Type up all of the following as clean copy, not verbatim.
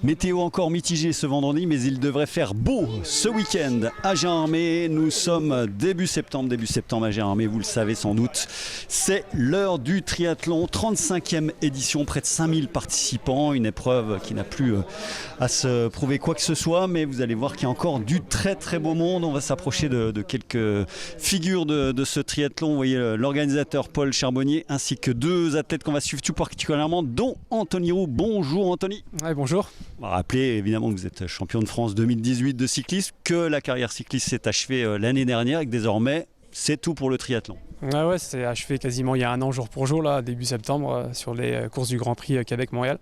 Météo encore mitigée ce vendredi, mais il devrait faire beau ce week-end à Gérardmer. Nous sommes début septembre à Gérardmer, vous le savez sans doute. C'est l'heure du triathlon, 35e édition, près de 5000 participants. Une épreuve qui n'a plus à se prouver quoi que ce soit, mais vous allez voir qu'il y a encore du très très beau monde. On va s'approcher de quelques figures de ce triathlon. Vous voyez l'organisateur Paul Charbonnier ainsi que deux athlètes qu'on va suivre tout particulièrement, dont Anthony Roux. Bonjour Anthony. Ouais, bonjour. On va rappeler évidemment que vous êtes champion de France 2018 de cyclisme, que la carrière cycliste s'est achevée l'année dernière et que désormais c'est tout pour le triathlon. Ouais, c'est achevé quasiment il y a un an jour pour jour, là, début septembre, sur les courses du Grand Prix Québec-Montréal.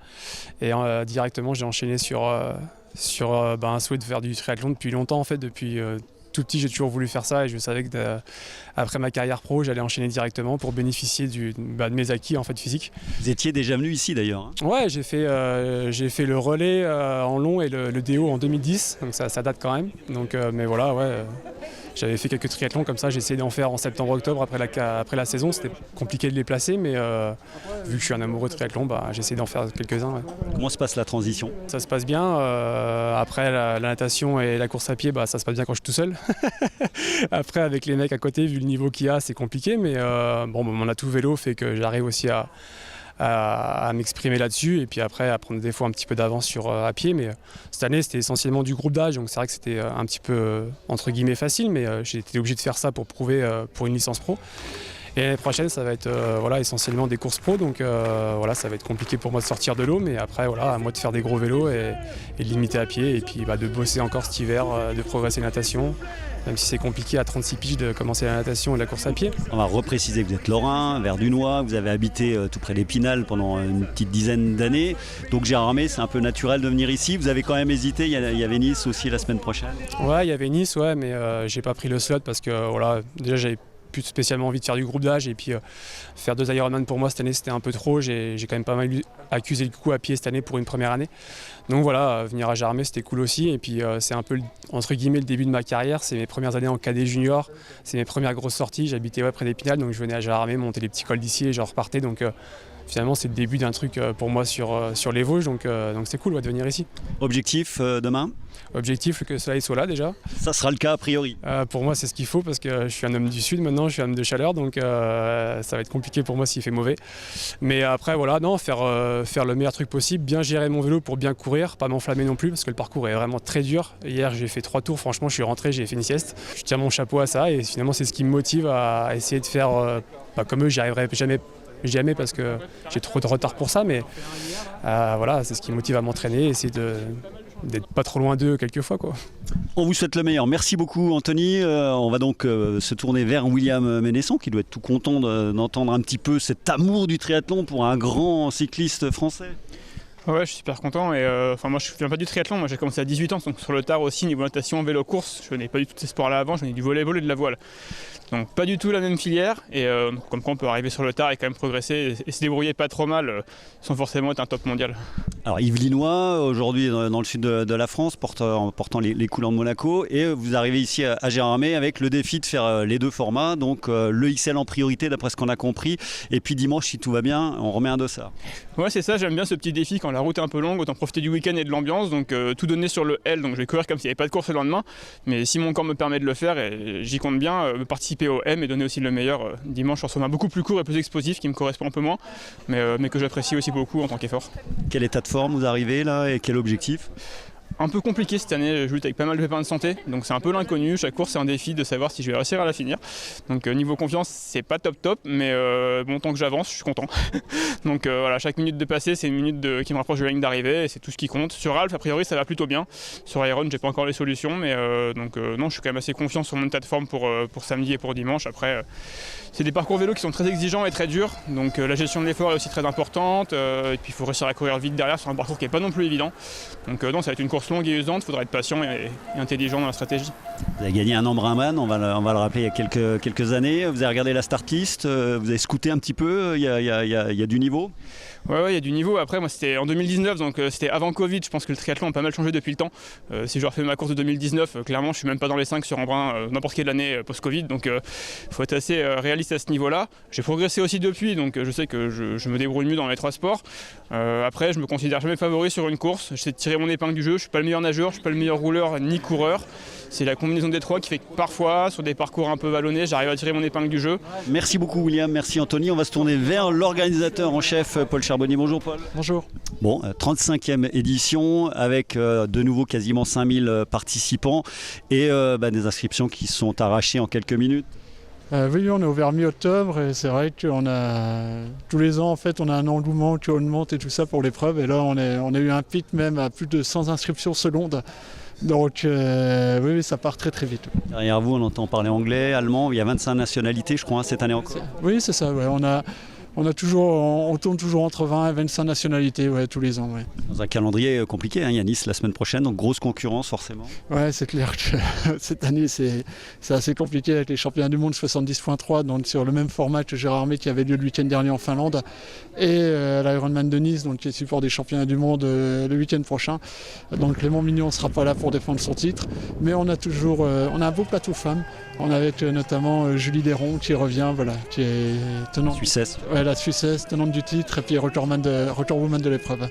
Et directement j'ai enchaîné sur un souhait de faire du triathlon depuis longtemps en fait, depuis tout petit j'ai toujours voulu faire ça et je savais que après ma carrière pro j'allais enchaîner directement pour bénéficier de mes acquis en fait physiques. Vous étiez déjà venu ici d'ailleurs hein. Ouais, j'ai fait le relais en long et le DO en 2010, donc ça date quand même. Donc, mais voilà, ouais. J'avais fait quelques triathlons comme ça, j'ai essayé d'en faire en septembre-octobre après la saison, c'était compliqué de les placer, mais vu que je suis un amoureux de triathlon, j'ai essayé d'en faire quelques-uns. Ouais. Comment se passe la transition ? Ça se passe bien, après la natation et la course à pied, ça se passe bien quand je suis tout seul. Après avec les mecs à côté, vu le niveau qu'il y a, c'est compliqué, mais mon atout vélo fait que j'arrive aussi à m'exprimer là-dessus et puis après à prendre des fois un petit peu d'avance à pied, mais cette année c'était essentiellement du groupe d'âge, donc c'est vrai que c'était un petit peu entre guillemets facile, mais j'ai été obligé de faire ça pour prouver pour une licence pro. Et l'année prochaine ça va être essentiellement des courses pro, donc ça va être compliqué pour moi de sortir de l'eau, mais après à moi de faire des gros vélos et de limiter à pied et puis de bosser encore cet hiver, de progresser la natation. Même si c'est compliqué à 36 piges de commencer la natation et la course à pied. On va repréciser que vous êtes lorrain, Verdunois, vous avez habité tout près d'Épinal pendant une petite dizaine d'années. Donc Gérardmer, c'est un peu naturel de venir ici. Vous avez quand même hésité, il y avait Nice aussi la semaine prochaine. Ouais, il y avait Nice, ouais, mais j'ai pas pris le slot parce que déjà j'avais plus spécialement envie de faire du groupe d'âge et puis faire 2 Ironman pour moi cette année c'était un peu trop. J'ai quand même pas mal accusé le coup à pied cette année pour une première année. Donc voilà, venir à Gérardmer c'était cool aussi et puis c'est un peu entre guillemets le début de ma carrière, c'est mes premières années en cadet junior, c'est mes premières grosses sorties, j'habitais près d'Épinal donc je venais à Gérardmer monter les petits cols d'ici et je repartais, donc finalement c'est le début d'un truc pour moi sur les Vosges, donc c'est cool de venir ici. Objectif demain ? Objectif que le soleil soit là déjà. Ça sera le cas a priori. Pour moi c'est ce qu'il faut parce que je suis un homme du sud maintenant, je suis un homme de chaleur, donc ça va être compliqué pour moi s'il fait mauvais. Mais après faire le meilleur truc possible, bien gérer mon vélo pour bien courir, pas m'enflammer non plus parce que le parcours est vraiment très dur. Hier j'ai fait 3 tours, franchement je suis rentré, j'ai fait une sieste. Je tire mon chapeau à ça et finalement c'est ce qui me motive à essayer de faire comme eux, j'y arriverai jamais parce que j'ai trop de retard pour ça, mais c'est ce qui me motive à m'entraîner, essayer d'être pas trop loin d'eux quelquefois quoi. On vous souhaite le meilleur. Merci beaucoup Anthony. On va donc se tourner vers William Ménesson qui doit être tout content d'entendre un petit peu cet amour du triathlon pour un grand cycliste français. Ouais, je suis super content et moi je viens pas du triathlon, moi j'ai commencé à 18 ans, donc sur le tard aussi niveau natation, vélo, course, je n'ai pas du tout ces sports là avant, j'en ai du volleyball et de la voile. Donc pas du tout la même filière et comme quoi on peut arriver sur le tard et quand même progresser et se débrouiller pas trop mal sans forcément être un top mondial. Alors Yves Linois, aujourd'hui dans le sud de la France, portant les couleurs de Monaco, et vous arrivez ici à Gérardmer avec le défi de faire les 2 formats, donc le XL en priorité d'après ce qu'on a compris, et puis dimanche si tout va bien, on remet un dossard. Ouais c'est ça, j'aime bien ce petit défi quand la route est un peu longue, autant profiter du week-end et de l'ambiance, donc tout donner sur le L, donc je vais courir comme s'il n'y avait pas de course le lendemain, mais si mon corps me permet de le faire, et j'y compte bien, participer au M et donner aussi le meilleur dimanche sur ce format beaucoup plus court et plus explosif qui me correspond un peu moins, mais que j'apprécie aussi beaucoup en tant qu'effort. Quel état de forme vous arrivez là et quel objectif ? Un peu compliqué cette année, je lutte avec pas mal de pépins de santé, donc c'est un peu l'inconnu, chaque course c'est un défi de savoir si je vais réussir à la finir. Donc niveau confiance c'est pas top, mais tant que j'avance je suis content. Donc chaque minute de passé c'est une minute qui me rapproche de la ligne d'arrivée et c'est tout ce qui compte. Sur Alpha a priori ça va plutôt bien, sur Iron j'ai pas encore les solutions, mais non je suis quand même assez confiant sur mon état de forme pour samedi et pour dimanche. Après c'est des parcours vélo qui sont très exigeants et très durs, donc la gestion de l'effort est aussi très importante, et puis il faut réussir à courir vite derrière sur un parcours qui est pas non plus évident. Donc ça va être une course longue et usante, il faudra être patient et intelligent dans la stratégie. Vous avez gagné un Embrunman, on va le rappeler il y a quelques années. Vous avez regardé la start list, vous avez scouté un petit peu, il y a du niveau ? Ouais, il y a du niveau. Après, moi, c'était en 2019, donc c'était avant Covid. Je pense que le triathlon a pas mal changé depuis le temps. Si je refais ma course de 2019, clairement, je suis même pas dans les 5 sur Embrun, n'importe quelle année post-Covid. Donc, il faut être assez réaliste à ce niveau-là. J'ai progressé aussi depuis, donc je sais que je me débrouille mieux dans les 3 sports. Après, je me considère jamais favori sur une course. J'essaie de tirer mon épingle du jeu. Je suis pas le meilleur nageur, je suis pas le meilleur rouleur ni coureur. C'est la combinaison des 3 qui fait que parfois, sur des parcours un peu vallonnés, j'arrive à tirer mon épingle du jeu. Merci beaucoup William, merci Anthony. On va se tourner vers l'organisateur en chef, Paul Charbonnier. Bonjour Paul. Bonjour. Bon, 35e édition avec de nouveau quasiment 5000 participants et des inscriptions qui sont arrachées en quelques minutes. Oui, on est ouvert mi-octobre et c'est vrai qu'on a tous les ans en fait on a un engouement qui augmente et tout ça pour l'épreuve et là on a eu un pic même à plus de 100 inscriptions secondes. Donc oui, ça part très très vite. Derrière vous, on entend parler anglais, allemand, il y a 25 nationalités je crois cette année encore. Oui, c'est ça, ouais. On tourne toujours entre 20 et 25 nationalités tous les ans. Ouais. Dans un calendrier compliqué, il y a Nice la semaine prochaine, donc grosse concurrence forcément. Ouais, c'est clair que cette année c'est assez compliqué avec les championnats du monde 70.3, donc sur le même format que Gérardmer qui avait lieu le week-end dernier en Finlande, et l'Ironman de Nice, donc qui est support des championnats du monde le week-end prochain. Donc Clément Mignon ne sera pas là pour défendre son titre, mais on a un beau plateau femmes. On a avec notamment Julie Desronds qui revient, qui est tenante. Suissesse. Ouais, la Suissesse, tenante du titre, et puis recordwoman de l'épreuve.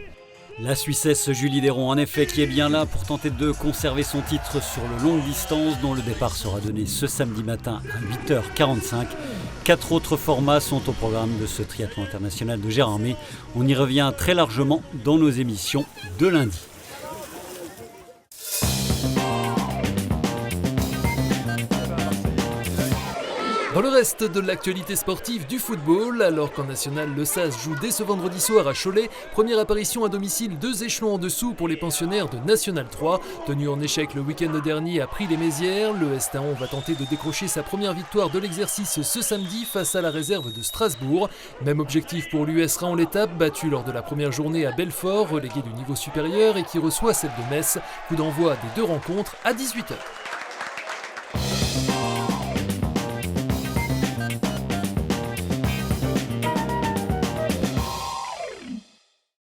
La Suissesse Julie Desronds, en effet, qui est bien là pour tenter de conserver son titre sur le longue distance, dont le départ sera donné ce samedi matin à 8h45. 4 autres formats sont au programme de ce triathlon international de Gérardmer. On y revient très largement dans nos émissions de lundi. Dans le reste de l'actualité sportive du football, alors qu'en national, le SAS joue dès ce vendredi soir à Cholet, première apparition à domicile 2 échelons en dessous pour les pensionnaires de National 3. Tenu en échec le week-end dernier à Prix-les-Mézières, le Estaon va tenter de décrocher sa première victoire de l'exercice ce samedi face à la réserve de Strasbourg. Même objectif pour l'US Raon l'étape, battu lors de la première journée à Belfort, relégué du niveau supérieur et qui reçoit celle de Metz. Coup d'envoi des 2 rencontres à 18h.